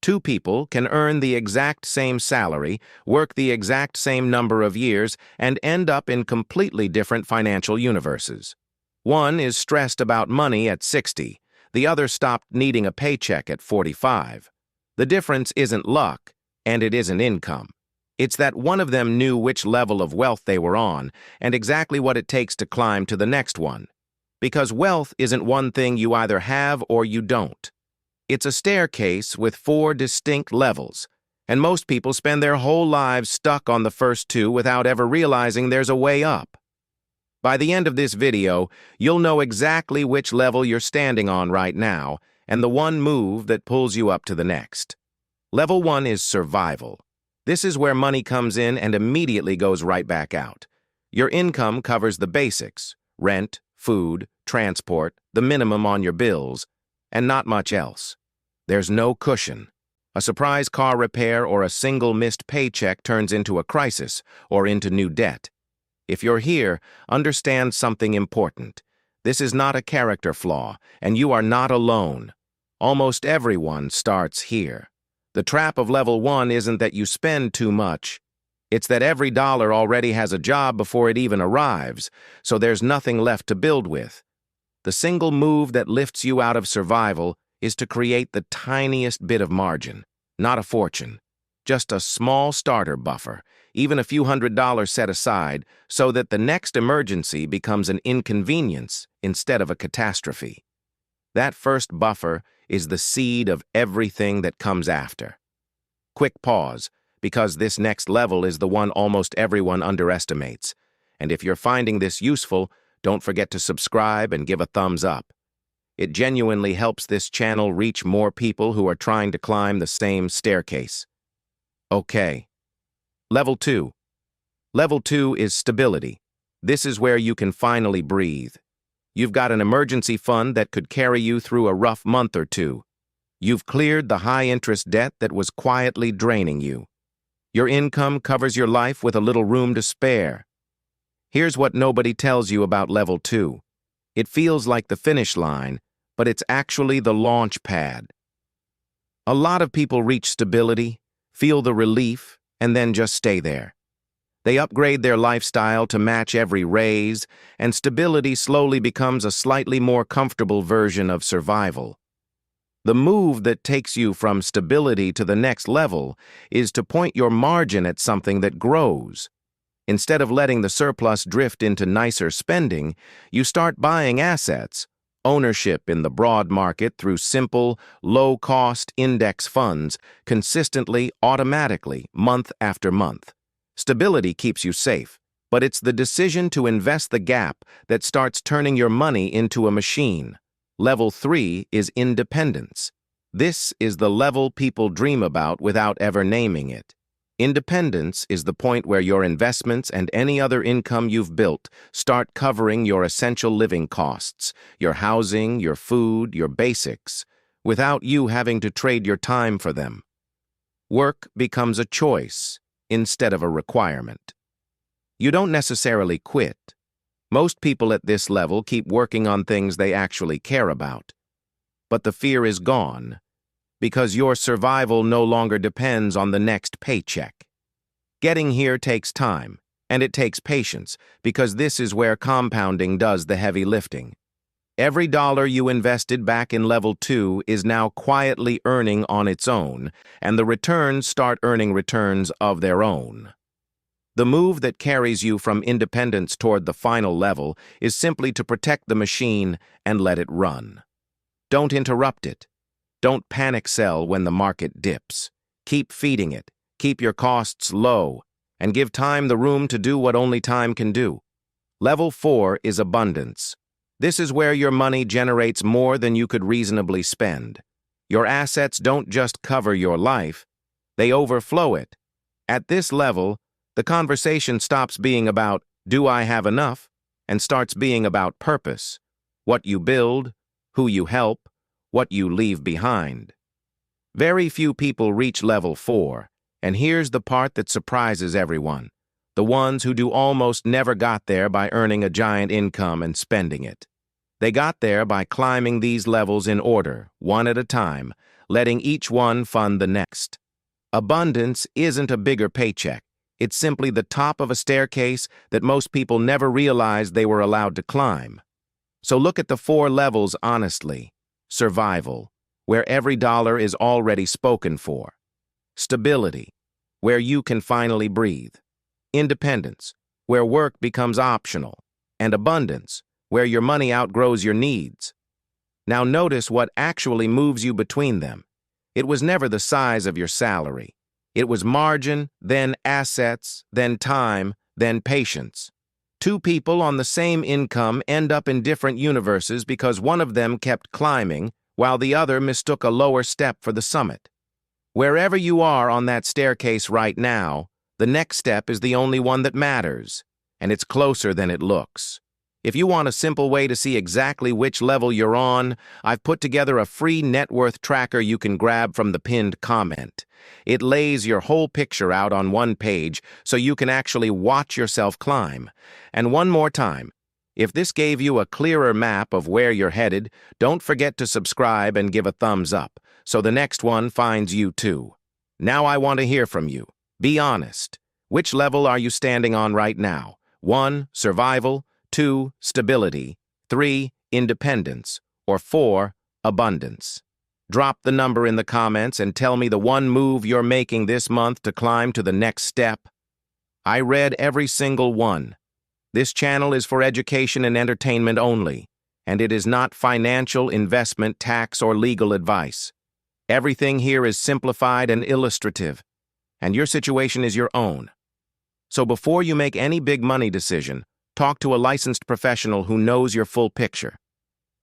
Two people can earn the exact same salary, work the exact same number of years, and end up in completely different financial universes. One is stressed about money at 60, the other stopped needing a paycheck at 45. The difference isn't luck, and it isn't income. It's that one of them knew which level of wealth they were on and exactly what it takes to climb to the next one. Because wealth isn't one thing you either have or you don't. It's a staircase with 4 distinct levels, and most people spend their whole lives stuck on the first 2 without ever realizing there's a way up. By the end of this video, you'll know exactly which level you're standing on right now and the one move that pulls you up to the next. Level 1 is survival. This is where money comes in and immediately goes right back out. Your income covers the basics: rent, food, transport, the minimum on your bills, and not much else. There's no cushion. A surprise car repair or a single missed paycheck turns into a crisis or into new debt. If you're here, understand something important. This is not a character flaw, and you are not alone. Almost everyone starts here. The trap of level 1 isn't that you spend too much. It's that every dollar already has a job before it even arrives, so there's nothing left to build with. The single move that lifts you out of survival is to create the tiniest bit of margin, not a fortune, just a small starter buffer, even a few $100s set aside, so that the next emergency becomes an inconvenience instead of a catastrophe. That first buffer is the seed of everything that comes after. Quick pause, because this next level is the one almost everyone underestimates. And if you're finding this useful, don't forget to subscribe and give a thumbs up. It genuinely helps this channel reach more people who are trying to climb the same staircase. Okay. Level 2. Level 2 is stability. This is where you can finally breathe. You've got an emergency fund that could carry you through a rough month or two. You've cleared the high-interest debt that was quietly draining you. Your income covers your life with a little room to spare. Here's what nobody tells you about Level 2. It feels like the finish line, but it's actually the launch pad. A lot of people reach stability, feel the relief, and then just stay there. They upgrade their lifestyle to match every raise, and stability slowly becomes a slightly more comfortable version of survival. The move that takes you from stability to the next level is to point your margin at something that grows. Instead of letting the surplus drift into nicer spending, you start buying assets, ownership in the broad market through simple, low-cost index funds, consistently, automatically, month after month. Stability keeps you safe, but it's the decision to invest the gap that starts turning your money into a machine. Level 3 is independence. This is the level people dream about without ever naming it. Independence is the point where your investments and any other income you've built start covering your essential living costs, your housing, your food, your basics, without you having to trade your time for them. Work becomes a choice instead of a requirement. You don't necessarily quit. Most people at this level keep working on things they actually care about. But the fear is gone, because your survival no longer depends on the next paycheck. Getting here takes time, and it takes patience, because this is where compounding does the heavy lifting. Every dollar you invested back in Level 2 is now quietly earning on its own, and the returns start earning returns of their own. The move that carries you from independence toward the final level is simply to protect the machine and let it run. Don't interrupt it. Don't panic sell when the market dips. Keep feeding it, keep your costs low, and give time the room to do what only time can do. Level 4 is abundance. This is where your money generates more than you could reasonably spend. Your assets don't just cover your life, they overflow it. At this level, the conversation stops being about, do I have enough, and starts being about purpose, what you build, who you help, what you leave behind. Very few people reach Level 4, and here's the part that surprises everyone. The ones who do almost never got there by earning a giant income and spending it. They got there by climbing these levels in order, one at a time, letting each one fund the next. Abundance isn't a bigger paycheck. It's simply the top of a staircase that most people never realized they were allowed to climb. So look at the 4 levels honestly. Survival, where every dollar is already spoken for. Stability, where you can finally breathe. Independence, where work becomes optional. And abundance, where your money outgrows your needs. Now notice what actually moves you between them. It was never the size of your salary. It was margin, then assets, then time, then patience. 2 people on the same income end up in different universes because one of them kept climbing while the other mistook a lower step for the summit. Wherever you are on that staircase right now, the next step is the only one that matters, and it's closer than it looks. If you want a simple way to see exactly which level you're on, I've put together a free net worth tracker you can grab from the pinned comment. It lays your whole picture out on one page so you can actually watch yourself climb. And one more time, if this gave you a clearer map of where you're headed, don't forget to subscribe and give a thumbs up so the next one finds you too. Now I want to hear from you. Be honest. Which level are you standing on right now? 1, survival. 2, stability. 3, independence. Or 4, abundance. Drop the number in the comments and tell me the one move you're making this month to climb to the next step. I read every single one. This channel is for education and entertainment only, and it is not financial, investment, tax, or legal advice. Everything here is simplified and illustrative, and your situation is your own. So before you make any big money decision, talk to a licensed professional who knows your full picture.